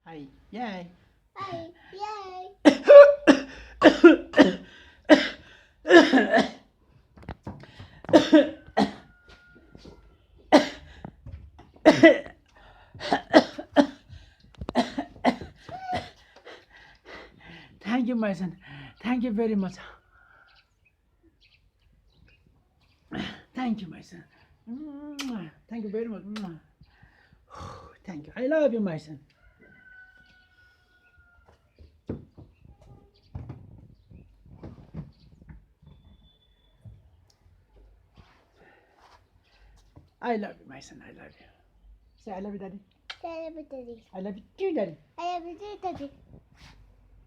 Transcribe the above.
Hi. Yay. Hi, yay! Thank you, my son. Thank you very much. Thank you, my son. Thank you very much. Thank you. I love you, my son. I love you, my son. I love you. Say, I love you, daddy. I love you, Daddy. I love you too, daddy. I love you, Daddy.